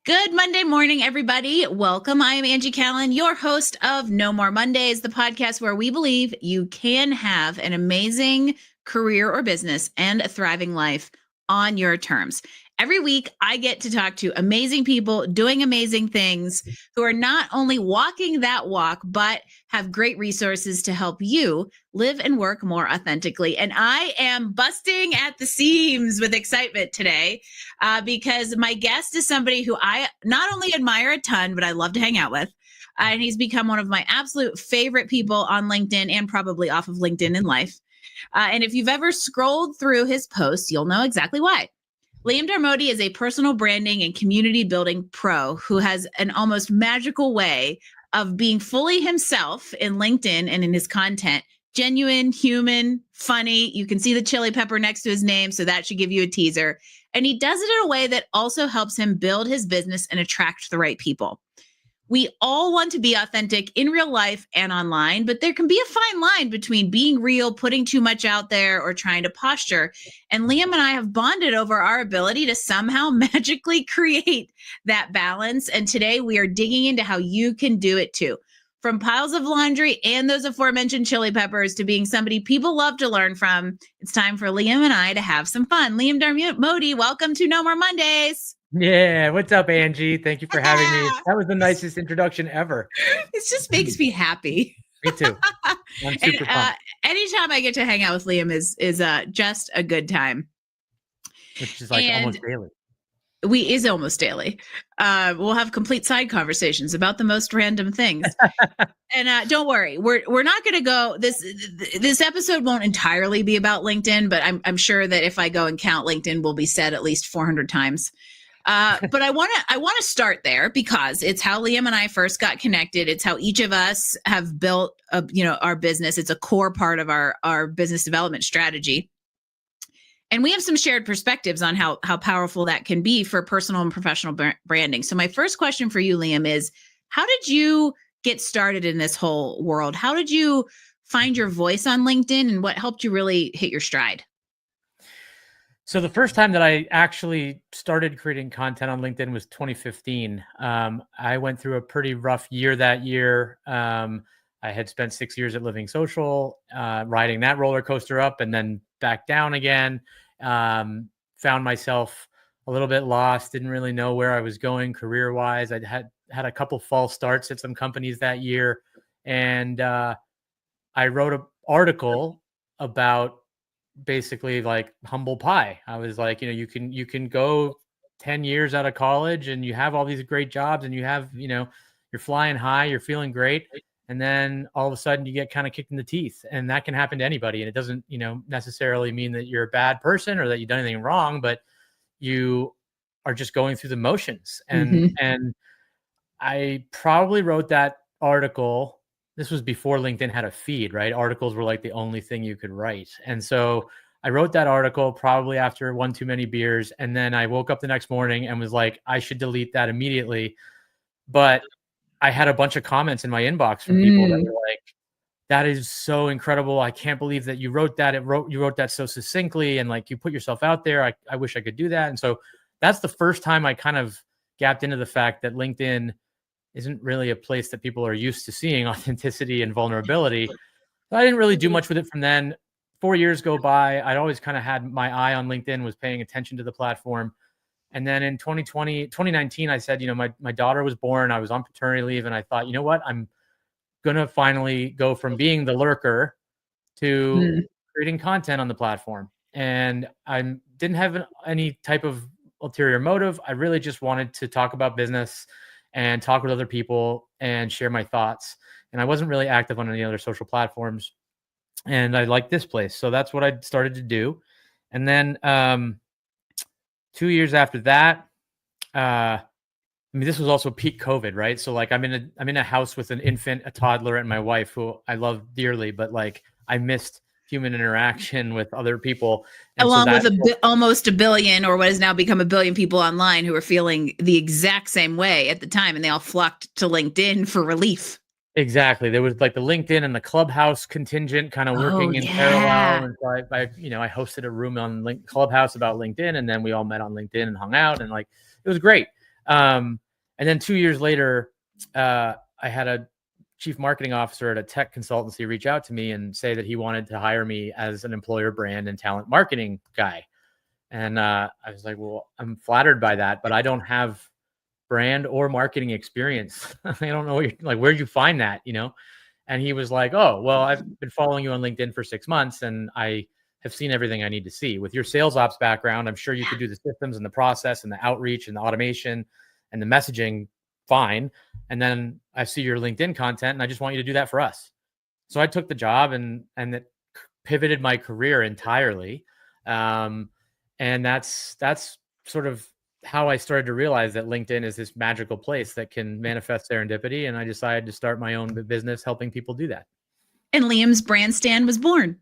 Good Monday morning, everybody. Welcome. I am Angie Callen, your host of No More Mondays, the podcast where we believe you can have an amazing career or business and a thriving life on your terms. Every week, I get to talk to amazing people doing amazing things who are not only walking that walk, but have great resources to help you live and work more authentically. And I am busting at the seams with excitement today because my guest is somebody who I not only admire a ton, but I love to hang out with. And he's become one of my absolute favorite people on LinkedIn and probably off of LinkedIn in life. And if you've ever scrolled through his posts, you'll know exactly why. Liam Darmody is a personal branding and community building pro who has an almost magical way of being fully himself in LinkedIn and in his content. Genuine, human, funny. You can see the chili pepper next to his name, so that should give you a teaser. And he does it in a way that also helps him build his business and attract the right people. We all want to be authentic in real life and online, but there can be a fine line between being real, putting too much out there, or trying to posture. And Liam and I have bonded over our ability to somehow magically create that balance. And today we are digging into how you can do it too. From piles of laundry and those aforementioned chili peppers to being somebody people love to learn from, it's time for Liam and I to have some fun. Liam Darmody, welcome to No More Mondays. Yeah, what's up, Angie? Thank you for having me. That was the nicest introduction ever. It just makes me happy. Me too. I'm super pumped. Anytime I get to hang out with Liam is just a good time. Which is like almost daily. Is almost daily. We'll have complete side conversations about the most random things. And don't worry, we're not going to go. This episode won't entirely be about LinkedIn, but I'm sure that if I go and count, LinkedIn will be said at least 400 times. But I want to start there because it's how Liam and I first got connected. It's how each of us have built our business. It's a core part of our business development strategy. And we have some shared perspectives on how powerful that can be for personal and professional branding. So my first question for you, Liam, is how did you get started in this whole world? How did you find your voice on LinkedIn, and what helped you really hit your stride? So the first time that I actually started creating content on LinkedIn was 2015. I went through a pretty rough year that year. I had spent 6 years at Living Social, riding that roller coaster up and then back down again. Found myself a little bit lost, didn't really know where I was going career-wise. I'd had a couple false starts at some companies that year. And I wrote an article about basically like humble pie. I was like, you can go 10 years out of college and you have all these great jobs and you have, you're flying high, you're feeling great. And then all of a sudden you get kind of kicked in the teeth, and that can happen to anybody. And it doesn't, necessarily mean that you're a bad person or that you've done anything wrong, but you are just going through the motions. And I probably wrote that article. This was before LinkedIn had a feed, right? Articles were like the only thing you could write. And so I wrote that article probably after one too many beers. And then I woke up the next morning and was like, I should delete that immediately. But I had a bunch of comments in my inbox from people that were like, that is so incredible. I can't believe that you wrote that. You wrote that so succinctly, and like you put yourself out there. I wish I could do that. And so that's the first time I kind of gapped into the fact that LinkedIn isn't really a place that people are used to seeing authenticity and vulnerability. So I didn't really do much with it from then. 4 years go by. I'd always kind of had my eye on LinkedIn, was paying attention to the platform. And then in 2019, I said, my daughter was born. I was on paternity leave. And I thought, you know what? I'm going to finally go from being the lurker to creating content on the platform. And I didn't have any type of ulterior motive. I really just wanted to talk about business and talk with other people and share my thoughts. And I wasn't really active on any other social platforms. And I liked this place. So that's what I started to do. And then 2 years after that, this was also peak COVID, right? So like I'm in a house with an infant, a toddler, and my wife, who I love dearly, but like I missed human interaction with other people. And along with almost a billion, or what has now become a billion people online who are feeling the exact same way at the time, and they all flocked to LinkedIn for relief. Exactly. There was like the LinkedIn and the Clubhouse contingent kind of working in parallel. And so I hosted a room on Clubhouse about LinkedIn, and then we all met on LinkedIn and hung out, and like, it was great. And then 2 years later, I had a chief marketing officer at a tech consultancy reach out to me and say that he wanted to hire me as an employer brand and talent marketing guy. And I was like, well, I'm flattered by that, but I don't have brand or marketing experience. I don't know where'd you find that, And he was like, oh, well, I've been following you on LinkedIn for 6 months and I have seen everything I need to see. With your sales ops background, I'm sure you could do the systems and the process and the outreach and the automation and the messaging fine. And then I see your LinkedIn content and I just want you to do that for us. So I took the job and it pivoted my career entirely. And that's sort of how I started to realize that LinkedIn is this magical place that can manifest serendipity. And I decided to start my own business helping people do that. And Liam's brand stand was born.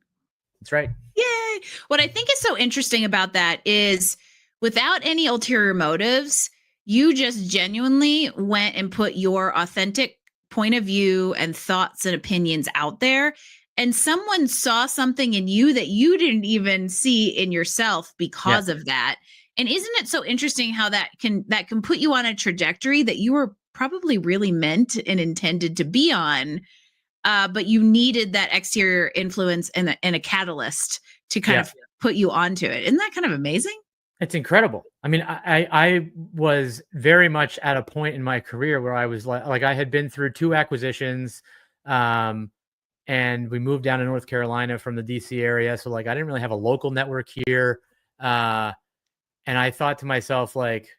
That's right. Yay. What I think is so interesting about that is without any ulterior motives, you just genuinely went and put your authentic point of view and thoughts and opinions out there. And someone saw something in you that you didn't even see in yourself because of that. And isn't it so interesting how that can put you on a trajectory that you were probably really meant and intended to be on, but you needed that exterior influence and a catalyst to kind of put you onto it. Isn't that kind of amazing? It's incredible. I mean, I was very much at a point in my career where I was like I had been through 2 acquisitions, and we moved down to North Carolina from the DC area. So like, I didn't really have a local network here. And I thought to myself, like,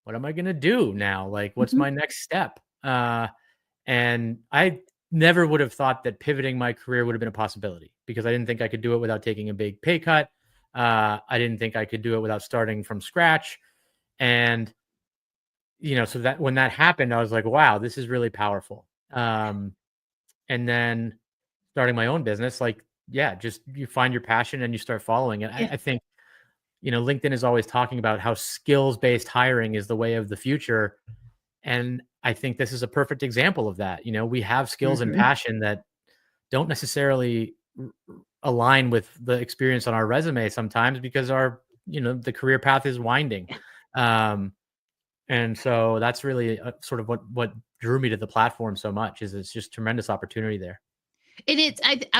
what am I going to do now? Like, what's my next step? And I never would have thought that pivoting my career would have been a possibility because I didn't think I could do it without taking a big pay cut. I didn't think I could do it without starting from scratch. And, so that when that happened, I was like, wow, this is really powerful. And then starting my own business, just you find your passion and you start following it. I think, LinkedIn is always talking about how skills-based hiring is the way of the future. And I think this is a perfect example of that. We have skills and passion that don't necessarily align with the experience on our resume sometimes because the career path is winding. And so that's really sort of what drew me to the platform so much is it's just tremendous opportunity there. And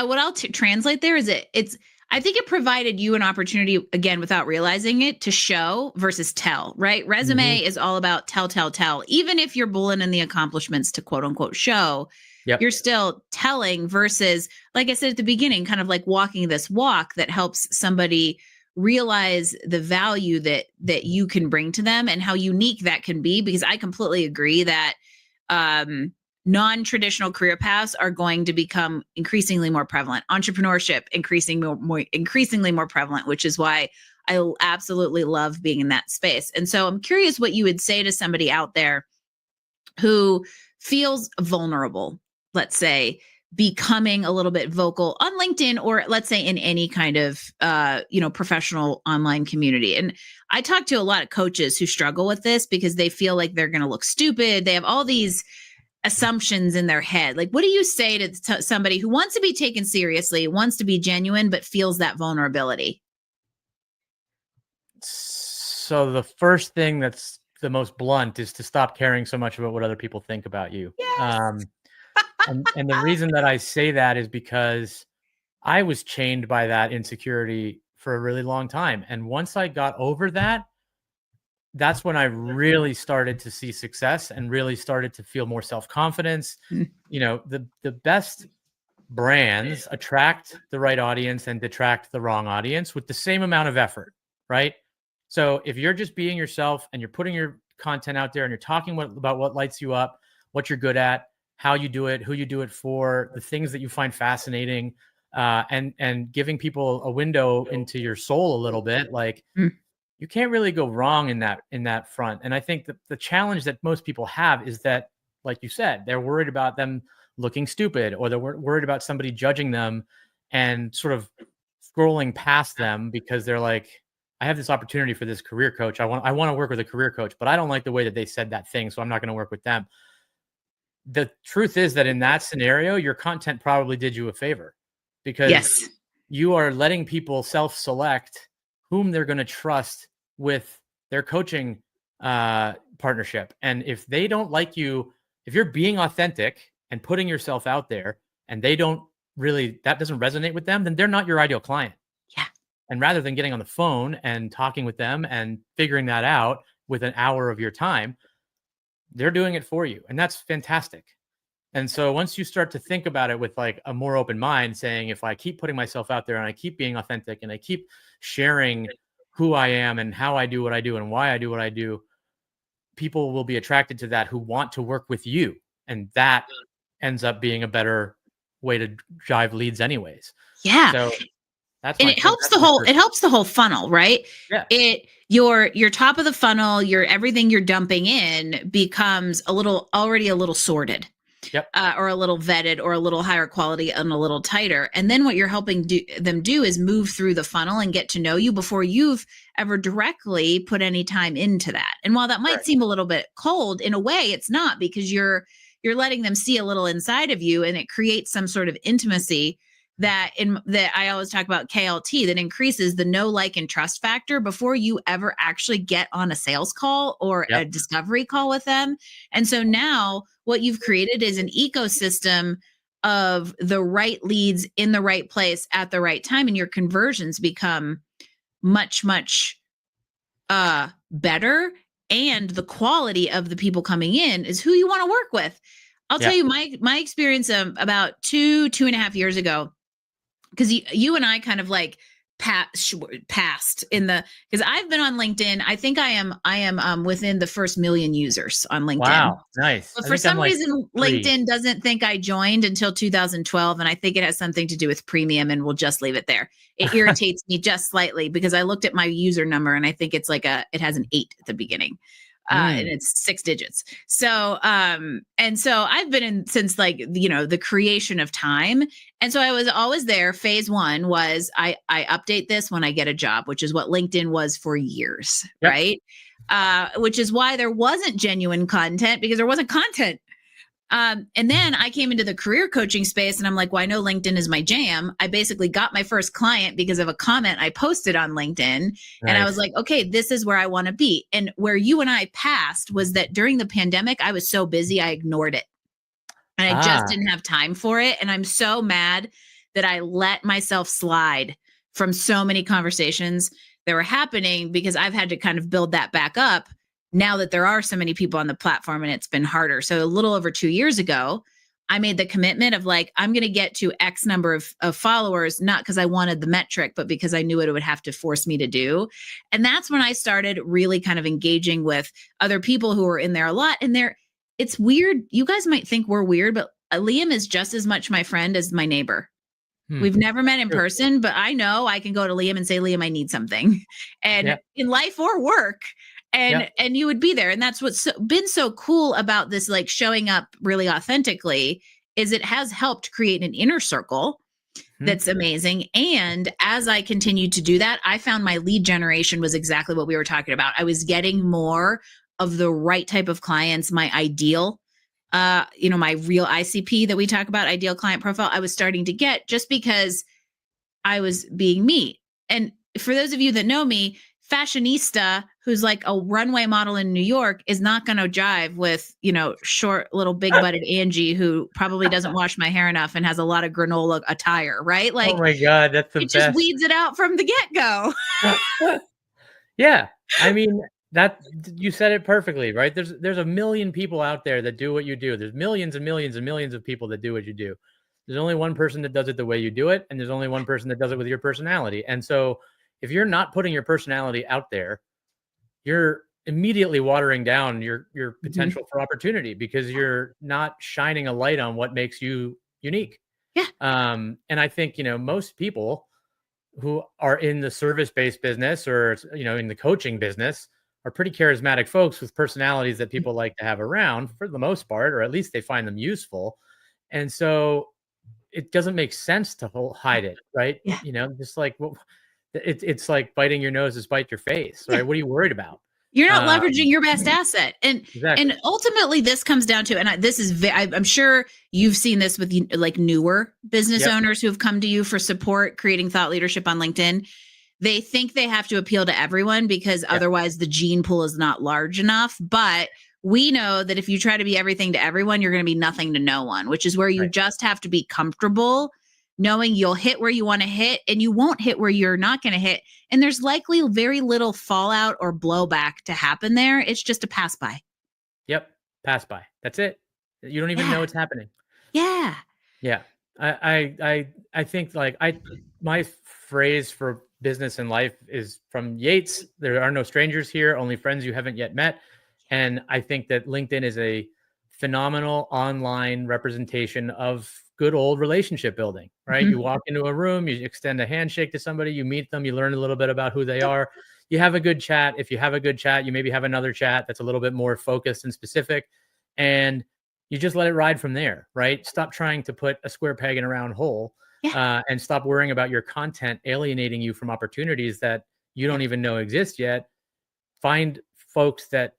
what I'll translate there is I think it provided you an opportunity, again, without realizing it, to show versus tell, right? Resume is all about tell. Even if you're bullying in the accomplishments to quote unquote show, you're still telling versus, like I said at the beginning, kind of like walking this walk that helps somebody realize the value that you can bring to them and how unique that can be. Because I completely agree that non-traditional career paths are going to become increasingly more prevalent. Entrepreneurship increasingly more prevalent, which is why I absolutely love being in that space. And so I'm curious what you would say to somebody out there who feels vulnerable, let's say, becoming a little bit vocal on LinkedIn or let's say in any kind of, professional online community. And I talk to a lot of coaches who struggle with this because they feel like they're going to look stupid. They have all these assumptions in their head. Like, what do you say to somebody who wants to be taken seriously, wants to be genuine, but feels that vulnerability? So the first thing that's the most blunt is to stop caring so much about what other people think about you. Yes. And the reason that I say that is because I was chained by that insecurity for a really long time. And once I got over that, that's when I really started to see success and really started to feel more self-confidence. The best brands attract the right audience and detract the wrong audience with the same amount of effort, right? So if you're just being yourself and you're putting your content out there and you're talking about what lights you up, what you're good at, how you do it, who you do it for, the things that you find fascinating, and giving people a window into your soul a little bit, you can't really go wrong in that front. And I think that the challenge that most people have is that, like you said, they're worried about them looking stupid, or they're worried about somebody judging them and sort of scrolling past them because they're like, I have this opportunity for this career coach. I want to work with a career coach, but I don't like the way that they said that thing, so I'm not going to work with them. The truth is that in that scenario, your content probably did you a favor because you are letting people self-select whom they're going to trust with their coaching partnership. And if they don't like you, if you're being authentic and putting yourself out there and they don't really, that doesn't resonate with them, then they're not your ideal client. Yeah. And rather than getting on the phone and talking with them and figuring that out with an hour of your time, they're doing it for you. And that's fantastic. And so once you start to think about it with like a more open mind, saying, if I keep putting myself out there and I keep being authentic and I keep sharing who I am and how I do what I do and why I do what I do, people will be attracted to that who want to work with you. And that ends up being a better way to drive leads anyways. Yeah. So that's and it helps the whole funnel, right? Yeah. Your top of the funnel, your everything you're dumping in becomes already a little sorted. Yep. Or a little vetted or a little higher quality and a little tighter. And then what you're helping them do is move through the funnel and get to know you before you've ever directly put any time into that. And while that might seem a little bit cold, in a way it's not, because you're letting them see a little inside of you, and it creates some sort of intimacy that I always talk about KLT, that increases the know, like, and trust factor before you ever actually get on a sales call or a discovery call with them. And so now what you've created is an ecosystem of the right leads in the right place at the right time. And your conversions become much, much better. And the quality of the people coming in is who you want to work with. I'll tell you my experience about 2.5 years ago, because you and I kind of like passed in the, because I've been on LinkedIn. I think I am within the first 1 million users on LinkedIn. Wow, nice. But for some reason, LinkedIn doesn't think I joined until 2012, and I think it has something to do with premium, and we'll just leave it there. It irritates me just slightly because I looked at my user number and I think it's like it has an 8 at the beginning. And it's 6 digits. So, and so I've been in since the creation of time. And so I was always there. Phase 1 was I update this when I get a job, which is what LinkedIn was for years. Yep. Right. Which is why there wasn't genuine content, because there wasn't content. And then I came into the career coaching space and I'm like, well, I know LinkedIn is my jam. I basically got my first client because of a comment I posted on LinkedIn. Nice. And I was like, okay, this is where I want to be. And where you and I passed was that during the pandemic, I was so busy, I ignored it. And I just didn't have time for it. And I'm so mad that I let myself slide from so many conversations that were happening, because I've had to kind of build that back up now that there are so many people on the platform and it's been harder. So a little over 2 years ago, I made the commitment of like, I'm going to get to X number of followers, not because I wanted the metric, but because I knew it would have to force me to do. And that's when I started really kind of engaging with other people who are in there a lot. And it's weird. You guys might think we're weird, but Liam is just as much my friend as my neighbor. We've never met in person, but I know I can go to Liam and say, Liam, I need something. And in life or work, and you would be there. And that's what's been so cool about this, like showing up really authentically, is it has helped create an inner circle that's amazing. And as I continued to do that, I found my lead generation was exactly what we were talking about. I was getting more of the right type of clients, my ideal, my real ICP that we talk about, ideal client profile, I was starting to get just because I was being me. And for those of you that know me, fashionista who's like a runway model in New York is not going to jive with, short little big butted Angie who probably doesn't wash my hair enough and has a lot of granola attire, right? Like, oh my God, that's the best. It just weeds it out from the get-go. Yeah. I mean, that you said it perfectly, right? There's a million people out there that do what you do. There's millions and millions and millions of people that do what you do. There's only one person that does it the way you do it. And there's only one person that does it with your personality. And so if you're not putting your personality out there, you're immediately watering down your potential for opportunity, because you're not shining a light on what makes you unique. Yeah. And I think, most people who are in the service-based business or, in the coaching business are pretty charismatic folks with personalities that people like to have around for the most part, or at least they find them useful. And so it doesn't make sense to hide it, right? Yeah. Just like, well, it's like biting your nose to spite your face, right? What are you worried about? You're not leveraging your best asset. And exactly. And ultimately this comes down to, and I'm sure you've seen this with like newer business owners who have come to you for support, creating thought leadership on LinkedIn. they think they have to appeal to everyone because otherwise the gene pool is not large enough. But we know that if you try to be everything to everyone, you're going to be nothing to no one, which is where you just have to be comfortable knowing you'll hit where you want to hit and you won't hit where you're not going to hit. And there's likely very little fallout or blowback to happen there. It's just a pass by. Yep. Pass by. That's it. You don't even know it's happening. Yeah. Yeah. I think like my phrase for business and life is from Yates. There are no strangers here, only friends you haven't yet met. And I think that LinkedIn is a phenomenal online representation of good old relationship building, right? You walk into a room, you extend a handshake to somebody, you meet them, you learn a little bit about who they are. You have a good chat. If you have a good chat, you maybe have another chat that's a little bit more focused and specific. And you just let it ride from there, right? Stop trying to put a square peg in a round hole, and stop worrying about your content alienating you from opportunities that you don't even know exist yet. Find folks that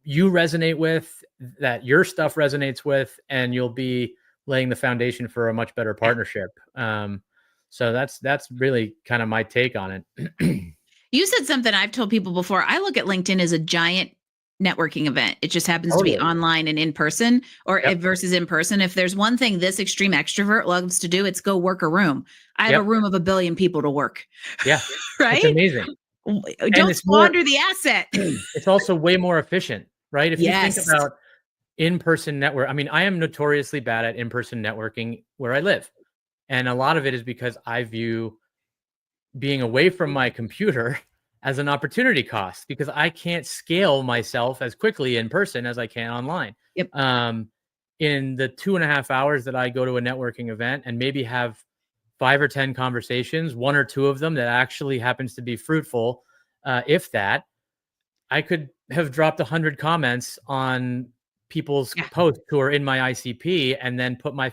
you resonate with, that your stuff resonates with, and you'll be laying the foundation for a much better partnership. So that's really kind of my take on it. You said something I've told people before. I look at LinkedIn as a giant networking event. It just happens to be online and in person, or versus in person. If there's one thing this extreme extrovert loves to do, it's go work a room. I have a room of 1 billion people to work. Yeah. Right. It's amazing. Don't squander the asset. It's also way more efficient, right? If you think Yes. about in-person network, I mean, I am notoriously bad at in-person networking where I live. And a lot of it is because I view being away from my computer as an opportunity cost, because I can't scale myself as quickly in person as I can online. Yep. In the 2.5 hours that I go to a networking event and maybe have 5 or 10 conversations, 1 or 2 of them that actually happens to be fruitful, if that, I could have dropped 100 comments on people's posts who are in my ICP and then put my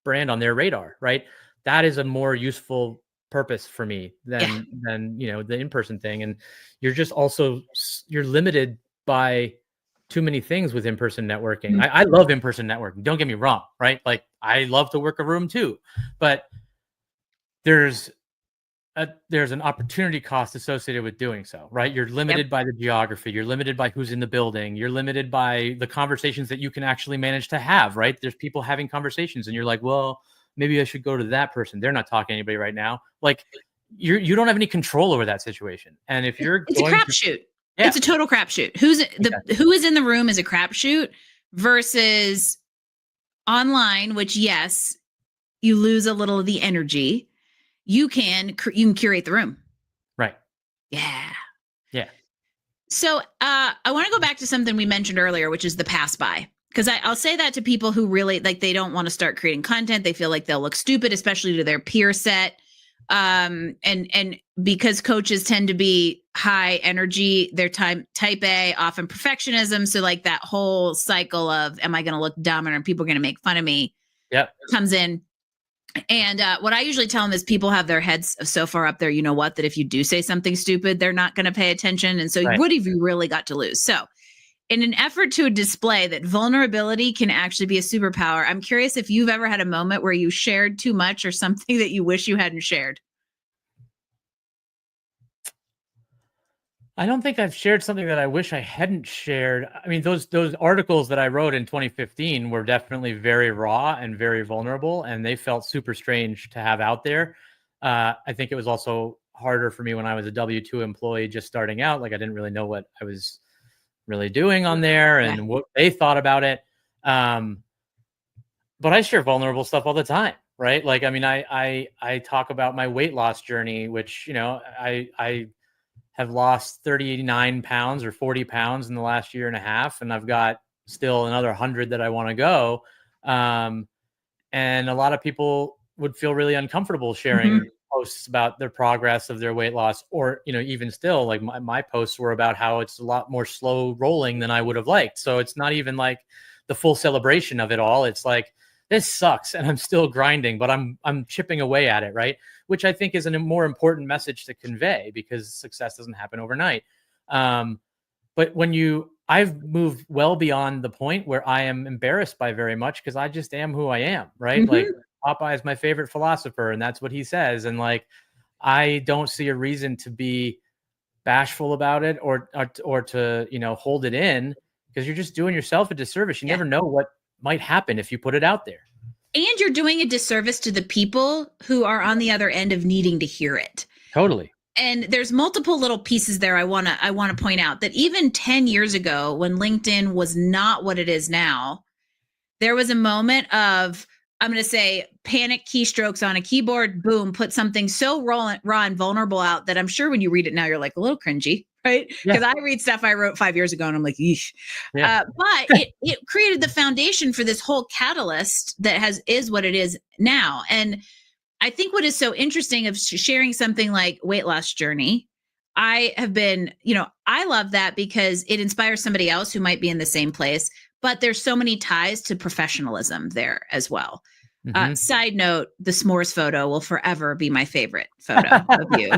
brand on their radar, right? That is a more useful purpose for me than the in-person thing. And you're just also, you're limited by too many things with in-person networking. I love in-person networking, don't get me wrong, right? Like I love to work a room too, but there's an opportunity cost associated with doing so, right? You're limited by the geography. You're limited by who's in the building. You're limited by the conversations that you can actually manage to have, right? There's people having conversations and you're like, well, maybe I should go to that person. They're not talking to anybody right now. Like you don't have any control over that situation. And if it's a crapshoot. It's a total crapshoot. Who is in the room is a crapshoot versus online, which yes, you lose a little of the energy. You can curate the room. Right. Yeah. Yeah. So I want to go back to something we mentioned earlier, which is the pass by. Because I'll say that to people who really like, they don't want to start creating content. They feel like they'll look stupid, especially to their peer set. And because coaches tend to be high energy, they're type A, often perfectionism. So like that whole cycle of, am I going to look dumb and people are going to make fun of me? Comes in. And what I usually tell them is people have their heads so far up there, you know what, that if you do say something stupid, they're not going to pay attention. And so what have you really got to lose? So in an effort to display that vulnerability can actually be a superpower, I'm curious if you've ever had a moment where you shared too much or something that you wish you hadn't shared. I don't think I've shared something that I wish I hadn't shared. I mean, those articles that I wrote in 2015 were definitely very raw and very vulnerable, and they felt super strange to have out there. I think it was also harder for me when I was a W-2 employee just starting out. Like I didn't really know what I was really doing on there and what they thought about it. But I share vulnerable stuff all the time, right? Like, I mean, I talk about my weight loss journey, which, you know, I have lost 39 pounds or 40 pounds in the last 1.5 years. And I've got still another 100 that I want to go. And a lot of people would feel really uncomfortable sharing posts about their progress of their weight loss, or, you know, even still like my posts were about how it's a lot more slow rolling than I would have liked. So it's not even like the full celebration of it all. It's like, this sucks and I'm still grinding, but I'm chipping away at it. Right. Which I think is a more important message to convey, because success doesn't happen overnight. But I've moved well beyond the point where I am embarrassed by very much, because I just am who I am. Right. Like Popeye is my favorite philosopher and that's what he says. And like, I don't see a reason to be bashful about it or to, hold it in, because you're just doing yourself a disservice. You never know what might happen if you put it out there. And you're doing a disservice to the people who are on the other end of needing to hear it. Totally. And there's multiple little pieces there I want to point out that even 10 years ago, when LinkedIn was not what it is now, there was a moment of, I'm going to say, panic keystrokes on a keyboard, boom, put something so raw and vulnerable out that I'm sure when you read it now, you're like a little cringy, right? Because I read stuff I wrote 5 years ago and I'm like, yeesh. Yeah. But it created the foundation for this whole catalyst that is what it is now. And I think what is so interesting of sharing something like Weight Loss Journey, I have been, I love that because it inspires somebody else who might be in the same place, but there's so many ties to professionalism there as well. Mm-hmm. Side note, the s'mores photo will forever be my favorite photo of you.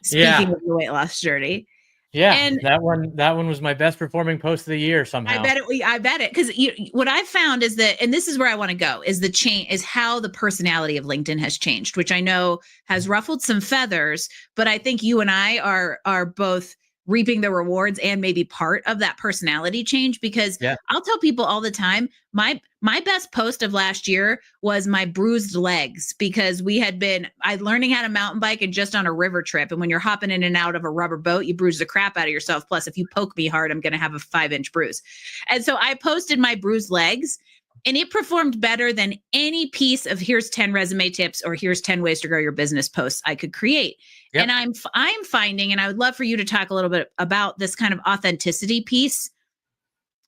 Speaking of the weight loss journey. Yeah, and that one was my best performing post of the year somehow. I bet it. Because what I've found is that, and this is where I want to go, is how the personality of LinkedIn has changed, which I know has ruffled some feathers, but I think you and I are both reaping the rewards and maybe part of that personality change, because I'll tell people all the time, my best post of last year was my bruised legs, because I learning how to mountain bike and just on a river trip. And when you're hopping in and out of a rubber boat, you bruise the crap out of yourself. Plus, if you poke me hard, I'm going to have a 5-inch bruise. And so I posted my bruised legs, and it performed better than any piece of here's 10 resume tips or here's 10 ways to grow your business posts I could create. Yep. And I'm finding, and I would love for you to talk a little bit about this kind of authenticity piece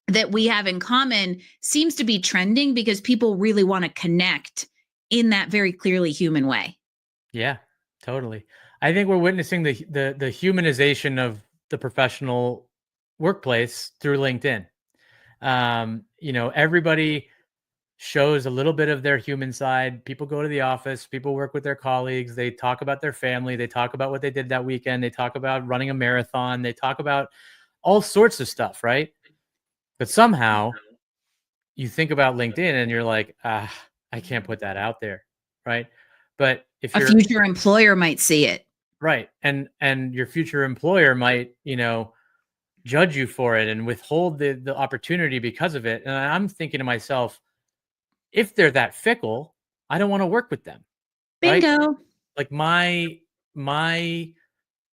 that we have in common, seems to be trending because people really want to connect in that very clearly human way. Yeah, totally. I think we're witnessing the humanization of the professional workplace through LinkedIn. Everybody shows a little bit of their human side. People go to the office, people work with their colleagues, they talk about their family, they talk about what they did that weekend, they talk about running a marathon, they talk about all sorts of stuff, right? But somehow you think about LinkedIn and you're like, I can't put that out there, right? But if a future employer might see it. Right. And your future employer might, judge you for it and withhold the opportunity because of it. And I'm thinking to myself, if they're that fickle, I don't want to work with them. Bingo. Right? Like my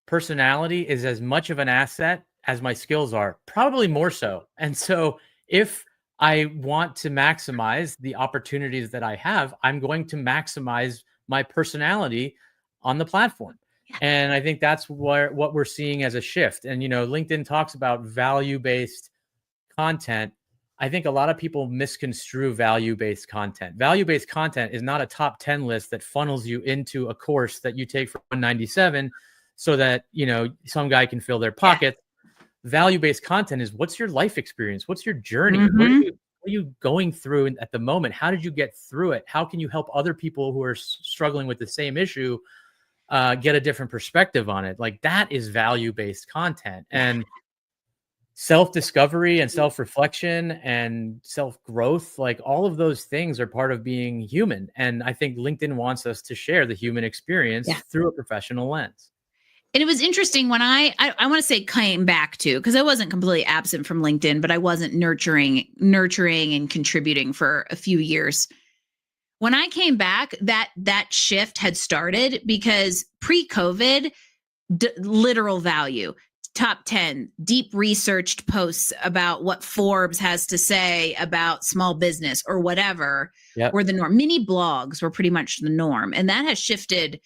personality is as much of an asset as my skills are, probably more so. And so if I want to maximize the opportunities that I have, I'm going to maximize my personality on the platform. Yeah. And I think that's what we're seeing as a shift. And, LinkedIn talks about value-based content. I think a lot of people misconstrue value-based content. Value-based content is not a top 10 list that funnels you into a course that you take for $197 so that, some guy can fill their pockets. Yeah. Value-based content is, what's your life experience? What's your journey? Mm-hmm. What are you going through at the moment? How did you get through it? How can you help other people who are struggling with the same issue get a different perspective on it? Like, that is value-based content. And self-discovery and self-reflection and self-growth, like all of those things are part of being human. And I think LinkedIn wants us to share the human experience through a professional lens. And it was interesting when I want to say came back to, because I wasn't completely absent from LinkedIn, but I wasn't nurturing and contributing for a few years. When I came back, that shift had started because pre-COVID, literal value, top 10 deep researched posts about what Forbes has to say about small business or whatever were the norm. Mini blogs were pretty much the norm. And that has shifted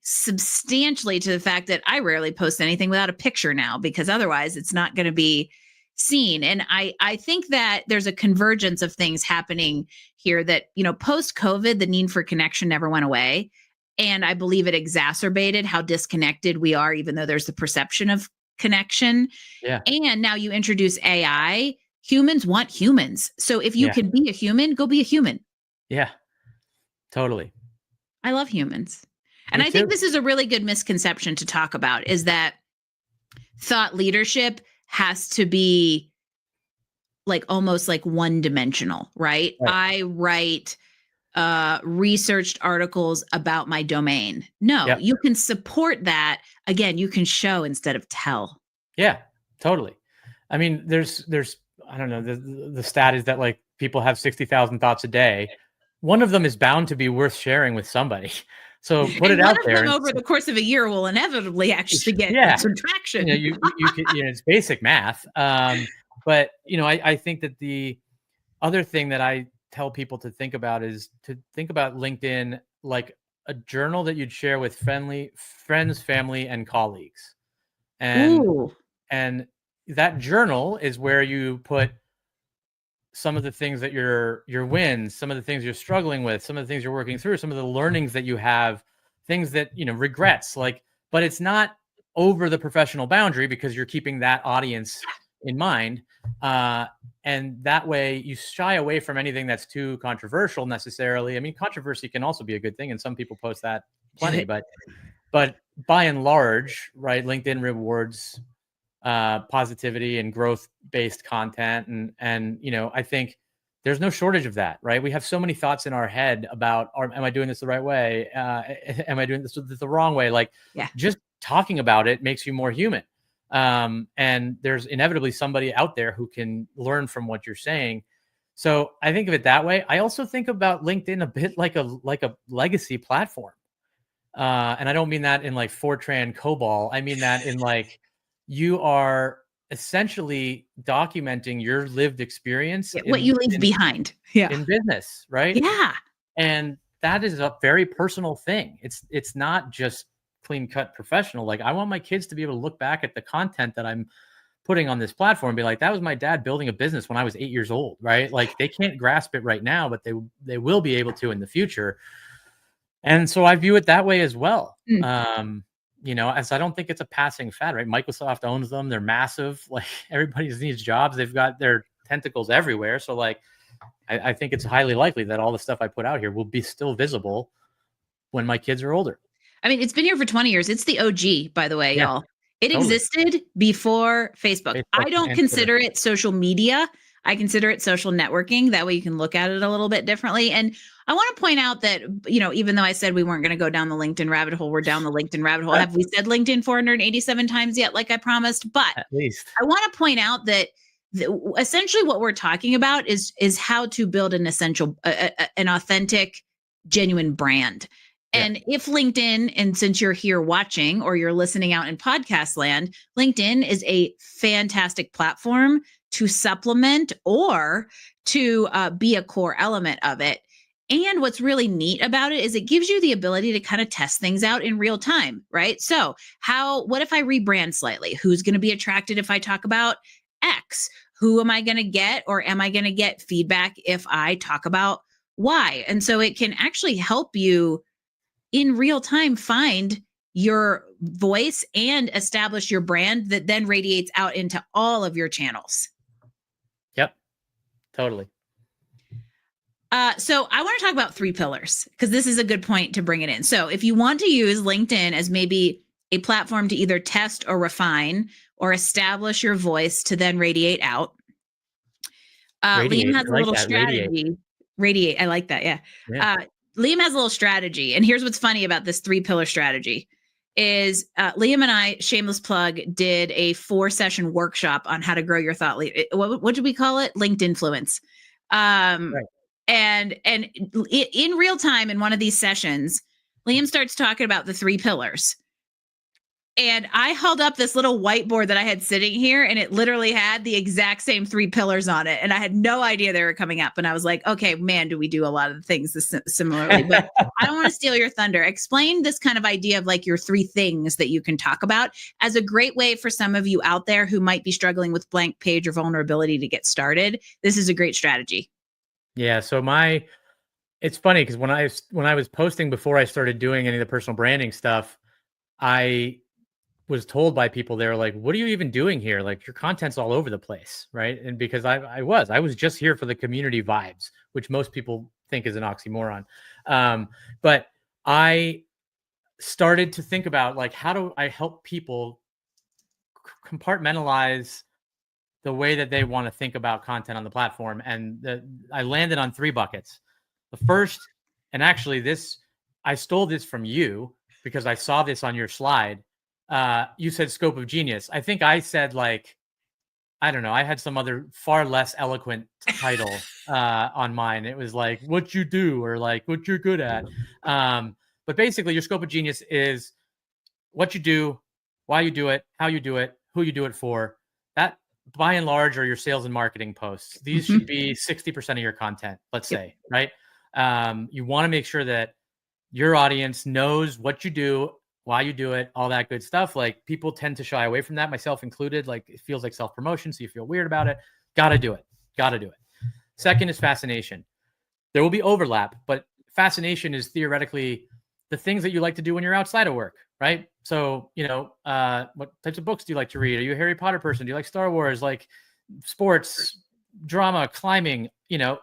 substantially to the fact that I rarely post anything without a picture now, because otherwise it's not going to be seen. And I think that there's a convergence of things happening here that, post-COVID, the need for connection never went away. And I believe it exacerbated how disconnected we are, even though there's the perception of connection. Yeah. And now you introduce AI. Humans want humans. So if you can be a human, go be a human. Yeah, totally. I love humans. And I think this is a really good misconception to talk about, is that thought leadership has to be like almost like one dimensional, right? I write researched articles about my domain. No, Yep. you can support that. Again, you can show instead of tell. Yeah, totally. I mean, there's I don't know, the stat is that like people have 60,000 thoughts a day. One of them is bound to be worth sharing with somebody. So put And it one out of there. them over the course of a year will inevitably actually get Yeah. some traction. You could, it's basic math. But I think that the other thing that I tell people to think about is to think about LinkedIn like a journal that you'd share with friends, family, and colleagues. And Ooh. and that journal is where you put some of the things that your wins, some of the things you're struggling with, some of the things you're working through, some of the learnings that you have, things that regrets, like, but it's not over the professional boundary because you're keeping that audience in mind, and that way you shy away from anything that's too controversial necessarily. I mean, controversy can also be a good thing, and some people post that plenty, but by and large, right, LinkedIn rewards positivity and growth-based content, and I think there's no shortage of that, right? We have so many thoughts in our head about, am I doing this the right way? Am I doing this the wrong way? Like, just talking about it makes you more human. And there's inevitably somebody out there who can learn from what you're saying. So I think of it that way. I also think about LinkedIn a bit like a legacy platform. And I don't mean that in like Fortran COBOL. I mean that in like, you are essentially documenting your lived experience What you leave behind. Yeah. In business, right? Yeah. And that is a very personal thing. It's not just clean cut professional. Like, I want my kids to be able to look back at the content that I'm putting on this platform and be like, that was my dad building a business when I was 8 years old, right? Like, they can't grasp it right now, but they will be able to in the future. And so I view it that way as well. As I don't think it's a passing fad, right? Microsoft owns them. They're massive. Like, everybody needs jobs. They've got their tentacles everywhere. So like, I think it's highly likely that all the stuff I put out here will be still visible when my kids are older. I mean, it's been here for 20 years. It's the OG, by the way, y'all. It totally existed before Facebook. I don't consider it social media. I consider it social networking. That way you can look at it a little bit differently. And I want to point out that, even though I said we weren't going to go down the LinkedIn rabbit hole, we're down the LinkedIn rabbit hole. Have we said LinkedIn 487 times yet, like I promised? But at least I want to point out that essentially what we're talking about is how to build an an authentic, genuine brand. And if LinkedIn, and since you're here watching or you're listening out in podcast land, LinkedIn is a fantastic platform to supplement or to be a core element of it. And what's really neat about it is it gives you the ability to kind of test things out in real time, right? So what if I rebrand slightly? Who's going to be attracted if I talk about X? Who am I going to get, or am I going to get feedback if I talk about Y? And so it can actually help you in real time find your voice and establish your brand that then radiates out into all of your channels. Yep, totally. So I want to talk about 3 pillars, because this is a good point to bring it in. So if you want to use LinkedIn as maybe a platform to either test or refine or establish your voice to then radiate out, Liam has a little strategy. Radiate. I like that. Yeah. Liam has a little strategy. And here's what's funny about this 3-pillar strategy is Liam and I, shameless plug, did a 4-session workshop on how to grow your thought. What did we call it? Linked influence. Right. And in real time, in one of these sessions, Liam starts talking about the 3 pillars. And I held up this little whiteboard that I had sitting here, and it literally had the exact same 3 pillars on it. And I had no idea they were coming up. And I was like, okay, man, do we do a lot of things similarly? But I don't want to steal your thunder. Explain this kind of idea of like your 3 things that you can talk about as a great way for some of you out there who might be struggling with blank page or vulnerability to get started. This is a great strategy. Yeah. So it's funny because when I was posting before I started doing any of the personal branding stuff, I was told by people, they were like, what are you even doing here? Like, your content's all over the place, right? And because I was just here for the community vibes, which most people think is an oxymoron. But I started to think about, like, how do I help people compartmentalize the way that they want to think about content on the platform? And I landed on 3 buckets. The first and actually I stole this from you because I saw this on your slide. You said scope of genius. I think I said like, I don't know. I had some other far less eloquent title on mine. It was like what you do or like what you're good at. But basically your scope of genius is what you do, why you do it, how you do it, who you do it for. That by and large are your sales and marketing posts. These should be 60% of your content, let's say, right? You want to make sure that your audience knows what you do, why you do it, all that good stuff. Like people tend to shy away from that, myself included. Like it feels like self-promotion, so you feel weird about it. Gotta do it. Second is fascination. There will be overlap, but fascination is theoretically the things that you like to do when you're outside of work, right? So, what types of books do you like to read? Are you a Harry Potter person? Do you like Star Wars? Like sports, drama, climbing,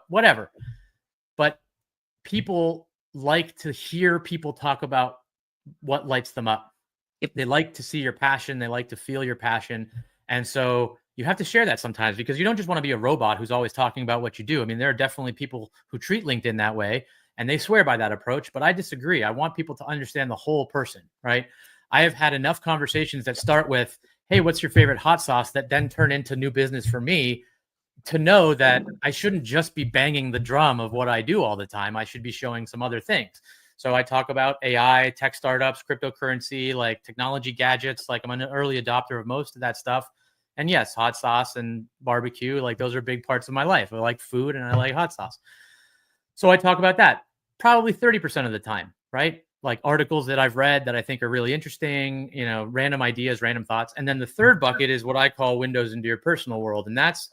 whatever. But people like to hear people talk about what lights them up. They like to see your passion. They like to feel your passion. And so you have to share that sometimes because you don't just want to be a robot who's always talking about what you do. I mean, there are definitely people who treat LinkedIn that way and they swear by that approach, but I disagree. I want people to understand the whole person, right? I have had enough conversations that start with, hey, what's your favorite hot sauce, that then turn into new business for me, to know that I shouldn't just be banging the drum of what I do all the time. I should be showing some other things. So I talk about AI, tech startups, cryptocurrency, like technology gadgets. Like I'm an early adopter of most of that stuff. And yes, hot sauce and barbecue, like those are big parts of my life. I like food and I like hot sauce. So I talk about that probably 30% of the time, right? Like articles that I've read that I think are really interesting, random ideas, random thoughts. And then the third bucket is what I call windows into your personal world. And that's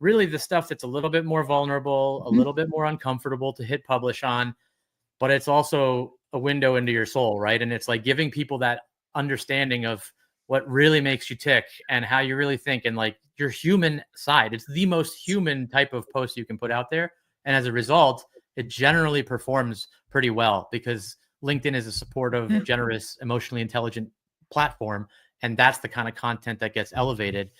really the stuff that's a little bit more vulnerable, a little bit more uncomfortable to hit publish on, but it's also a window into your soul, right? And it's like giving people that understanding of what really makes you tick and how you really think and like your human side. It's the most human type of post you can put out there. And as a result, it generally performs pretty well because LinkedIn is a supportive, generous, emotionally intelligent platform. And that's the kind of content that gets elevated.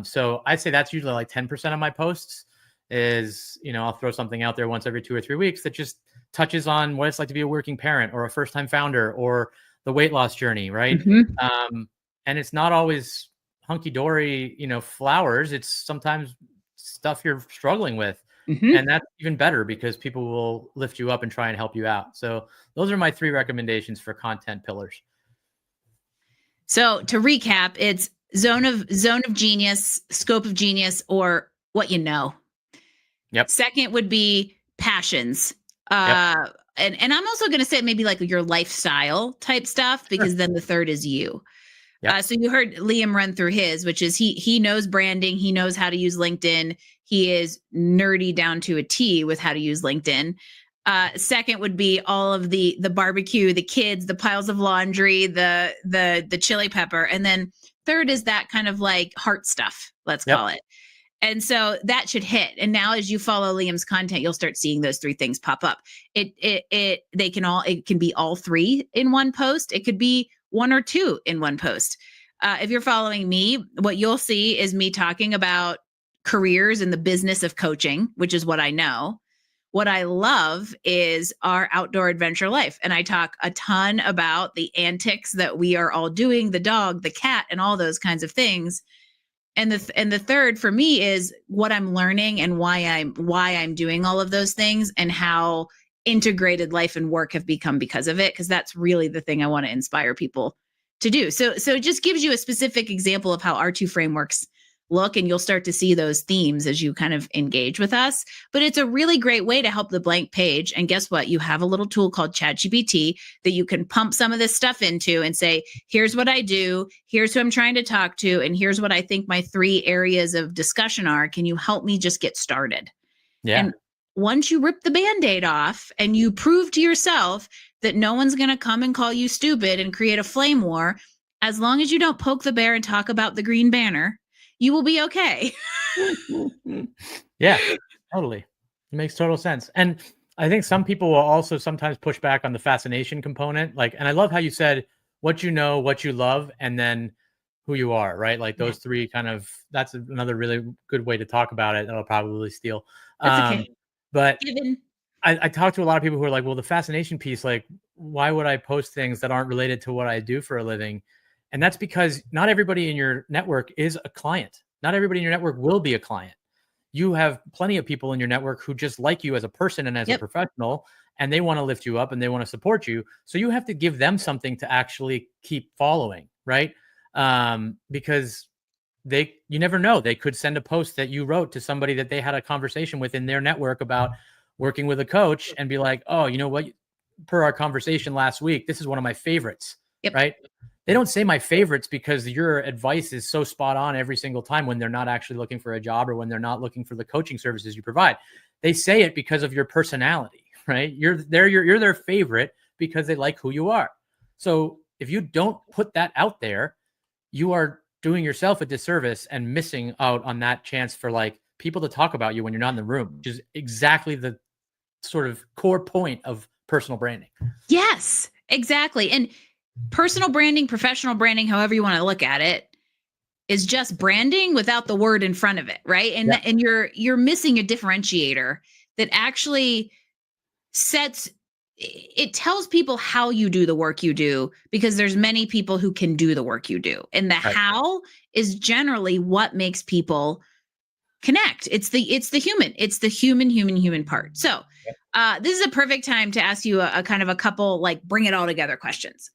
So I'd say that's usually like 10% of my posts is, I'll throw something out there once every 2 or 3 weeks that just touches on what it's like to be a working parent or a first-time founder or the weight loss journey, right? And it's not always hunky-dory, flowers. It's sometimes stuff you're struggling with. And that's even better because people will lift you up and try and help you out. So those are my 3 recommendations for content pillars. So to recap, it's zone of genius, scope of genius, or what you know. Yep. Second would be passions. And I'm also going to say maybe like your lifestyle type stuff, because then the third is you. Yep. So you heard Liam run through his, which is he knows branding. He knows how to use LinkedIn. He is nerdy down to a T with how to use LinkedIn. Second would be all of the barbecue, the kids, the piles of laundry, the chili pepper. And then third is that kind of like heart stuff, let's call it. And so that should hit. And now as you follow Liam's content, you'll start seeing those 3 things pop up. It can be all 3 in one post. It could be 1 or 2 in one post. If you're following me, what you'll see is me talking about careers in the business of coaching, which is what I know. What I love is our outdoor adventure life. And I talk a ton about the antics that we are all doing, the dog, the cat, and all those kinds of things. And the third for me is what I'm learning and why I'm doing all of those things and how integrated life and work have become because of it. Because that's really the thing I want to inspire people to do. So it just gives you a specific example of how our 2 frameworks look, and you'll start to see those themes as you kind of engage with us. But it's a really great way to help the blank page. And guess what? You have a little tool called ChatGPT that you can pump some of this stuff into and say, here's what I do, here's who I'm trying to talk to, and here's what I think my 3 areas of discussion are. Can you help me just get started? Yeah. And once you rip the Band-Aid off and you prove to yourself that no one's going to come and call you stupid and create a flame war, as long as you don't poke the bear and talk about the green banner, you will be okay. Yeah, totally. It makes total sense. And I think some people will also sometimes push back on the fascination component. And I love how you said what you know, what you love, and then who you are, right? Like those 3 kind of, that's another really good way to talk about it that I'll probably steal. That's okay. But Given. I talk to a lot of people who are like, well, the fascination piece, like, why would I post things that aren't related to what I do for a living? And that's because not everybody in your network is a client. Not everybody in your network will be a client. You have plenty of people in your network who just like you as a person and as a professional, and they want to lift you up and they want to support you. So you have to give them something to actually keep following, right? Because you never know. They could send a post that you wrote to somebody that they had a conversation with in their network about working with a coach and be like, oh, you know what? Per our conversation last week, this is one of my favorites, right? They don't say my favorites because your advice is so spot on every single time when they're not actually looking for a job or when they're not looking for the coaching services you provide. They say it because of your personality, right? You're their favorite because they like who you are. So if you don't put that out there, you are doing yourself a disservice and missing out on that chance for like people to talk about you when you're not in the room, which is exactly the sort of core point of personal branding. Yes, exactly. And personal branding, professional branding, however you want to look at it, is just branding without the word in front of it, right? And and you're missing a differentiator that actually it tells people how you do the work you do, because there's many people who can do the work you do. And the how is generally what makes people connect. It's the human part. So this is a perfect time to ask you a kind of a couple like bring it all together questions.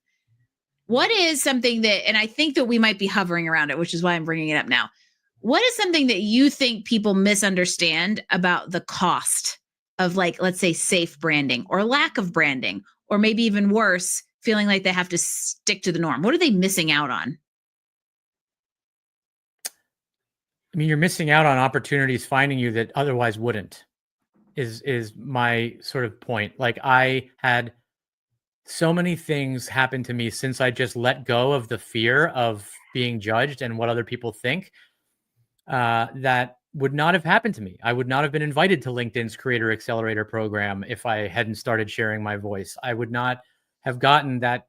What is something that, and I think that we might be hovering around it, which is why I'm bringing it up now. What is something that you think people misunderstand about the cost of, like, let's say safe branding or lack of branding, or maybe even worse, feeling like they have to stick to the norm? What are they missing out on? I mean, you're missing out on opportunities finding you that otherwise wouldn't, is my sort of point. Like, I had so many things happen to me since I just let go of the fear of being judged and what other people think, that would not have happened to me. I would not have been invited to LinkedIn's Creator Accelerator program if I hadn't started sharing my voice. I would not have gotten that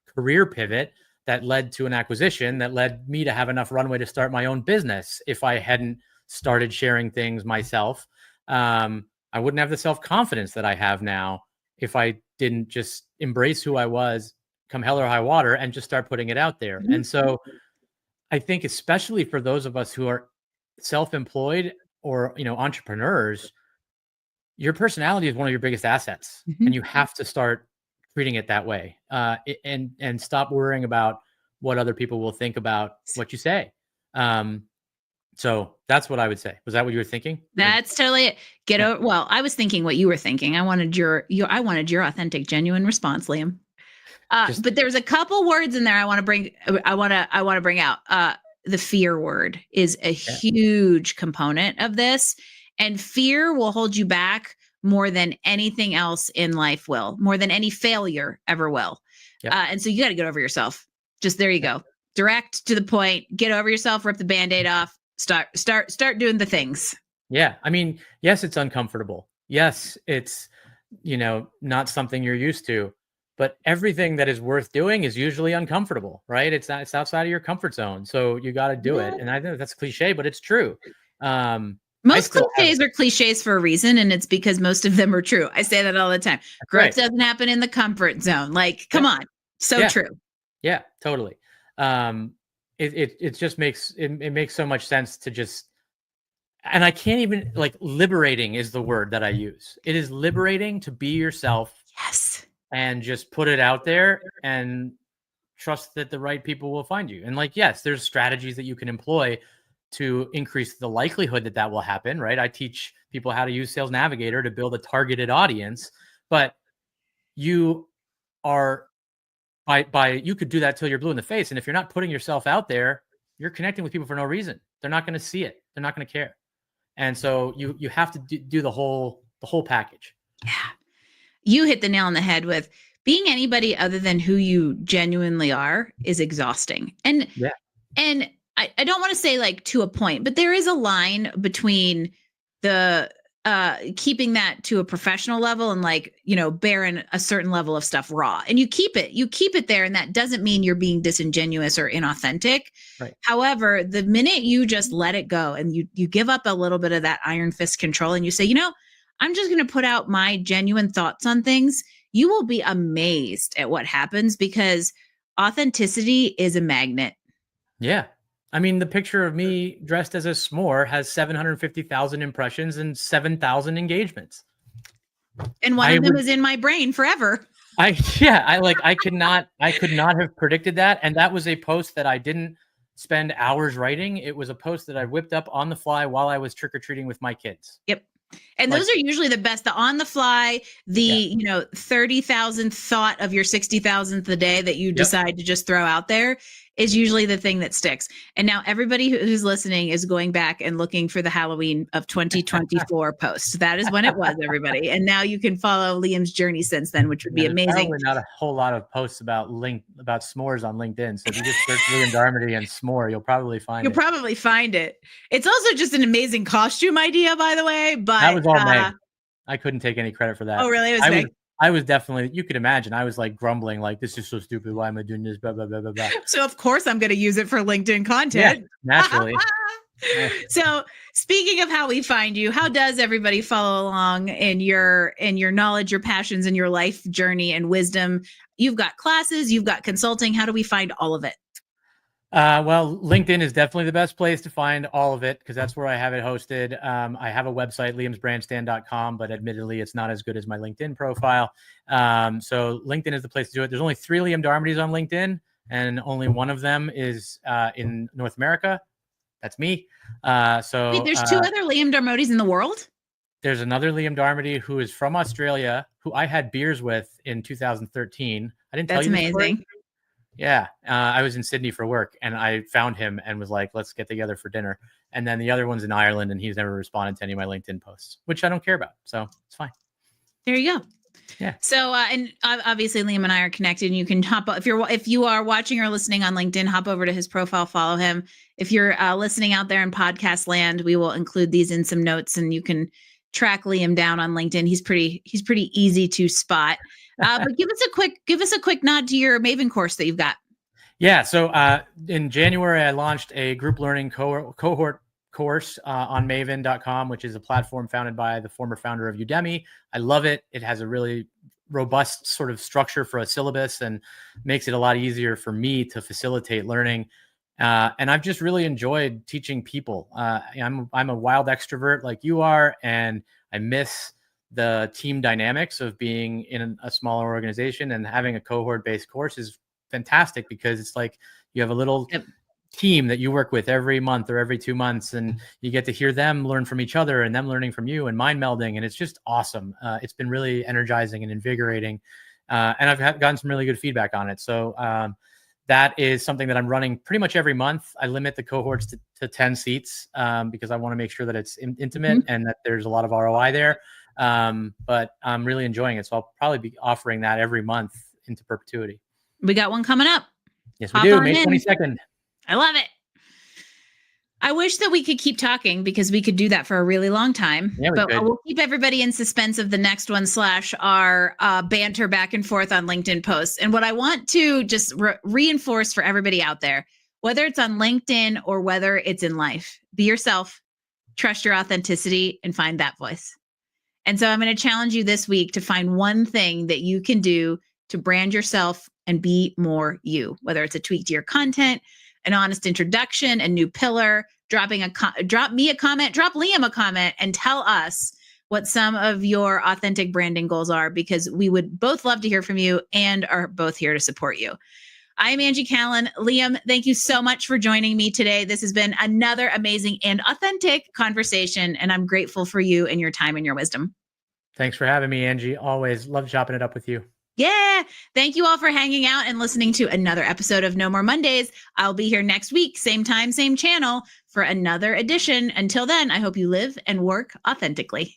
career pivot that led to an acquisition that led me to have enough runway to start my own business if I hadn't started sharing things myself. I wouldn't have the self-confidence that I have now if I didn't just embrace who I was, come hell or high water, and just start putting it out there. Mm-hmm. And so I think especially for those of us who are self-employed or, entrepreneurs, your personality is one of your biggest assets, and you have to start treating it that way, and stop worrying about what other people will think about what you say. So that's what I would say. Was that what you were thinking? That's totally it. Well, I was thinking what you were thinking. I wanted your authentic, genuine response, Liam. But there's a couple words in there I want to bring out. The fear word is a huge component of this, and fear will hold you back more than anything else in life will, more than any failure ever will. And so you got to get over yourself. Just there you go. Direct to the point, get over yourself, rip the Band-Aid off, start doing the things. Yeah. I mean, yes, it's uncomfortable. Yes, it's, not something you're used to, but everything that is worth doing is usually uncomfortable, right? It's outside of your comfort zone. So you got to do it. And I know that's cliche, but it's true. Most cliches are cliches for a reason, and it's because most of them are true. I say that all the time. Growth doesn't happen in the comfort zone. Like, come on. So true. Yeah, totally. It just makes so much sense to just, and I can't even, like, liberating is the word that I use. It is liberating to be yourself. Yes. And just put it out there and trust that the right people will find you. And, like, yes, there's strategies that you can employ to increase the likelihood that will happen, right? I teach people how to use Sales Navigator to build a targeted audience, but you are you could do that till you're blue in the face. And if you're not putting yourself out there, you're connecting with people for no reason. They're not going to see it. They're not going to care. And so you have to do the whole package. Yeah. You hit the nail on the head with being anybody other than who you genuinely are is exhausting. And I don't want to say like to a point, but there is a line between the keeping that to a professional level and, like, bearing a certain level of stuff raw, and you keep it there. And that doesn't mean you're being disingenuous or inauthentic. Right. However, the minute you just let it go and you give up a little bit of that iron fist control and you say, I'm just going to put out my genuine thoughts on things. You will be amazed at what happens because authenticity is a magnet. Yeah. I mean, the picture of me dressed as a s'more has 750,000 impressions and 7,000 engagements. And one of them is in my brain forever. I could not have predicted that. And that was a post that I didn't spend hours writing. It was a post that I whipped up on the fly while I was trick-or-treating with my kids. Yep. And those are usually the best, the on the fly, 30,000th thought of your 60,000th a day that you decide to just throw out there is usually the thing that sticks. And now everybody who's listening is going back and looking for the Halloween of 2024 post. That is when it was, everybody. And now you can follow Liam's journey since then, which would be amazing. Probably not a whole lot of posts about s'mores on LinkedIn. So if you just search Liam Darmody and s'more, you'll probably find it. It's also just an amazing costume idea, by the way. But that was all Meg. I couldn't take any credit for that. Oh, really? It was Meg? I was definitely, you could imagine, I was like grumbling, like, this is so stupid. Why am I doing this? Blah, blah, blah, blah, blah. So of course I'm going to use it for LinkedIn content. Yeah, naturally. So speaking of how we find you, how does everybody follow along in your knowledge, your passions, and your life journey and wisdom? You've got classes, you've got consulting. How do we find all of it? Well, LinkedIn is definitely the best place to find all of it because that's where I have it hosted. I have a website, liamsbrandstand.com, but admittedly, it's not as good as my LinkedIn profile. So LinkedIn is the place to do it. There's only 3 Liam Darmodys on LinkedIn, and only one of them is in North America. That's me. Wait, there's 2 other Liam Darmodys in the world? There's another Liam Darmody who is from Australia, who I had beers with in 2013. I didn't tell you this story? Amazing. Yeah, I was in Sydney for work, and I found him and was like, let's get together for dinner. And then the other one's in Ireland, and he's never responded to any of my LinkedIn posts, which I don't care about. So it's fine. There you go. Yeah. So, and obviously Liam and I are connected, and you can hop up if you are watching or listening on LinkedIn, hop over to his profile, follow him. If you're listening out there in podcast land, we will include these in some notes, and you can track Liam down on LinkedIn. He's pretty easy to spot. But give us a quick nod to your Maven course that you've got. Yeah. So in January, I launched a group learning cohort course on maven.com, which is a platform founded by the former founder of Udemy. I love it. It has a really robust sort of structure for a syllabus and makes it a lot easier for me to facilitate learning. And I've just really enjoyed teaching people. I'm a wild extrovert like you are, and I miss the team dynamics of being in a smaller organization, and having a cohort-based course is fantastic because it's like you have a little team that you work with every month or every 2 months, and you get to hear them learn from each other and them learning from you and mind melding. And it's just awesome. It's been really energizing and invigorating. And I've gotten some really good feedback on it. So that is something that I'm running pretty much every month. I limit the cohorts to 10 seats because I want to make sure that it's intimate and that there's a lot of ROI there. But I'm really enjoying it. So I'll probably be offering that every month into perpetuity. We got one coming up. Yes, we do. May 22nd. I love it. I wish that we could keep talking because we could do that for a really long time. Yeah, but we'll keep everybody in suspense of the next one / our banter back and forth on LinkedIn posts. And what I want to just reinforce for everybody out there, whether it's on LinkedIn or whether it's in life, be yourself, trust your authenticity, and find that voice. And so I'm going to challenge you this week to find one thing that you can do to brand yourself and be more you, whether it's a tweak to your content, an honest introduction, a new pillar, drop me a comment, drop Liam a comment, and tell us what some of your authentic branding goals are, because we would both love to hear from you and are both here to support you. I'm Angie Callen. Liam, thank you so much for joining me today. This has been another amazing and authentic conversation, and I'm grateful for you and your time and your wisdom. Thanks for having me, Angie. Always love chopping it up with you. Yeah. Thank you all for hanging out and listening to another episode of No More Mondays. I'll be here next week, same time, same channel, for another edition. Until then, I hope you live and work authentically.